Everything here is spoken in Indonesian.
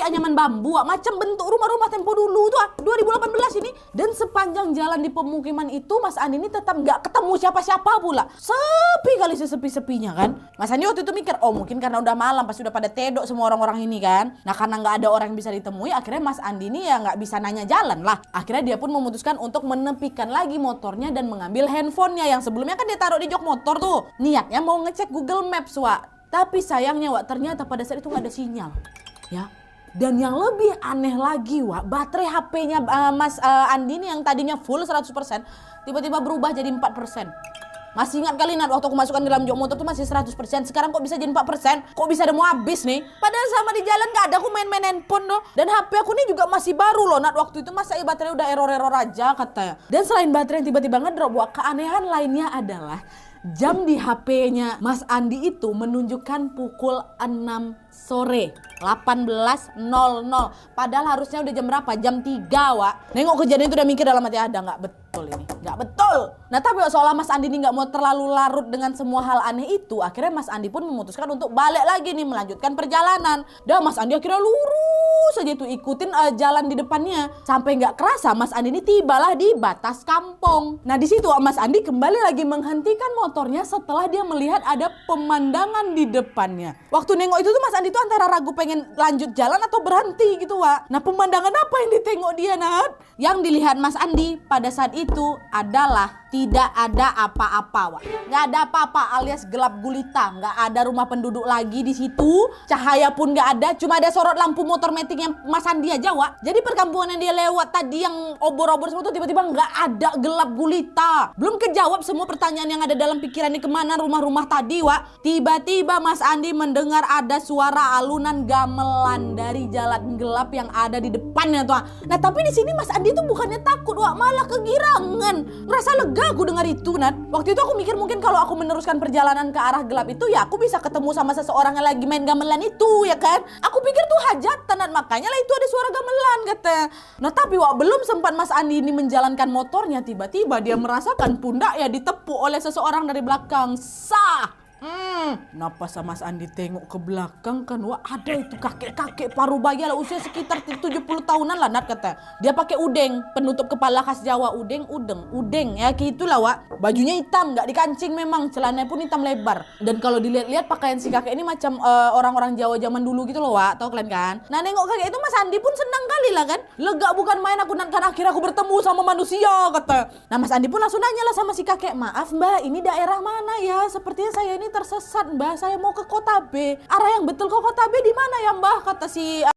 pakai anyaman bambu, macam bentuk rumah-rumah tempo dulu tuh, 2018 ini. Dan sepanjang jalan di pemukiman itu, Mas Andi ini tetap nggak ketemu siapa-siapa pula. Sepi kali sesepi-sepinya kan. Mas Andi waktu itu mikir, oh mungkin karena udah malam, pasti udah pada tedok semua orang-orang ini kan. Nah karena nggak ada orang yang bisa ditemui, akhirnya Mas Andi ini ya nggak bisa nanya jalan lah. Akhirnya dia pun memutuskan untuk menepikan lagi motornya dan mengambil handphonenya yang sebelumnya kan dia taruh di jok motor tuh. Niatnya mau ngecek Google Maps, Wak. Tapi sayangnya, Wak, ternyata pada saat itu nggak ada sinyal. Ya. Dan yang lebih aneh lagi, Wak, baterai HP-nya Mas Andi ini yang tadinya full 100%, tiba-tiba berubah jadi 4%. Masih ingat kali Nat waktu aku masukkan dalam jok motor tuh masih 100%, sekarang kok bisa jadi 4%? Kok bisa ada mau habis nih? Padahal sama di jalan gak ada aku main-main handphone loh. Dan HP aku ini juga masih baru loh Nat, waktu itu masa baterai udah error-error aja katanya. Dan selain baterai yang tiba-tiba ngedrop, Wak, keanehan lainnya adalah jam di HP-nya Mas Andi itu menunjukkan pukul 6 sore 18.00. Padahal harusnya udah jam berapa? Jam 3, Wak. Nengok kejadian itu udah mikir dalam hati, ada nggak betul ini? Nggak betul. Nah tapi seolah Mas Andi ini nggak mau terlalu larut dengan semua hal aneh itu, akhirnya Mas Andi pun memutuskan untuk balik lagi nih melanjutkan perjalanan. Dan Mas Andi akhirnya lurus aja tuh ikutin jalan di depannya. Sampai nggak kerasa Mas Andi ini tibalah di batas kampung. Nah di situ Mas Andi kembali lagi menghentikan motornya setelah dia melihat ada pemandangan di depannya. Waktu nengok itu tuh Mas Andi tuh antara ragu pengen lanjut jalan atau berhenti gitu, Wak. Nah pemandangan apa yang ditengok dia, Nat? Yang dilihat Mas Andi pada saat itu adalah tidak ada apa-apa, Wak. Nggak ada apa-apa alias gelap gulita. Nggak ada rumah penduduk lagi di situ. Cahaya pun nggak ada. Cuma ada sorot lampu motor metiknya Mas Andi aja, Wak. Jadi perkampungan yang dia lewat tadi yang obor-obor semua tuh tiba-tiba nggak ada, gelap gulita. Belum kejawab semua pertanyaan yang ada dalam pikirannya kemana rumah-rumah tadi, Wak. Tiba-tiba Mas Andi mendengar ada suara alunan gamelan dari jalan gelap yang ada di depannya tuh. Nah tapi di sini Mas Andi tuh bukannya takut, Wak, malah kegirangan. Ngerasa lega aku dengar itu, Nat. Waktu itu aku mikir mungkin kalau aku meneruskan perjalanan ke arah gelap itu ya aku bisa ketemu sama seseorang yang lagi main gamelan itu, ya kan? Aku pikir tuh hajatan, Nat. Makanya lah itu ada suara gamelan katanya. Nah tapi, Wak, belum sempat Mas Andi ini menjalankan motornya, tiba-tiba dia merasakan pundak ya ditepuk oleh seseorang dari belakang. Sah! Napas Mas Andi tengok ke belakang kan, wah ada itu kakek-kakek parubaya lah usia sekitar 70 tahunan lah, Nat, kata. Dia pakai udeng, penutup kepala khas Jawa, udeng ya kayak itulah, Wak. Bajunya hitam, nggak dikancing memang, celananya pun hitam lebar. Dan kalau dilihat-lihat pakaian si kakek ini macam orang-orang Jawa zaman dulu gitu loh, Wak. Tahu kalian kan? Nah nengok kakek itu Mas Andi pun senang kali lah kan. Lega bukan main aku, Nat, kan akhirnya aku bertemu sama manusia, kata. Nah Mas Andi pun langsung nanya lah sama si kakek, maaf Mbak, ini daerah mana ya? Sepertinya saya ini tersesat, Mbah, saya mau ke Kota B. Arah yang betul ke Kota B di mana ya, Mbah? Kata si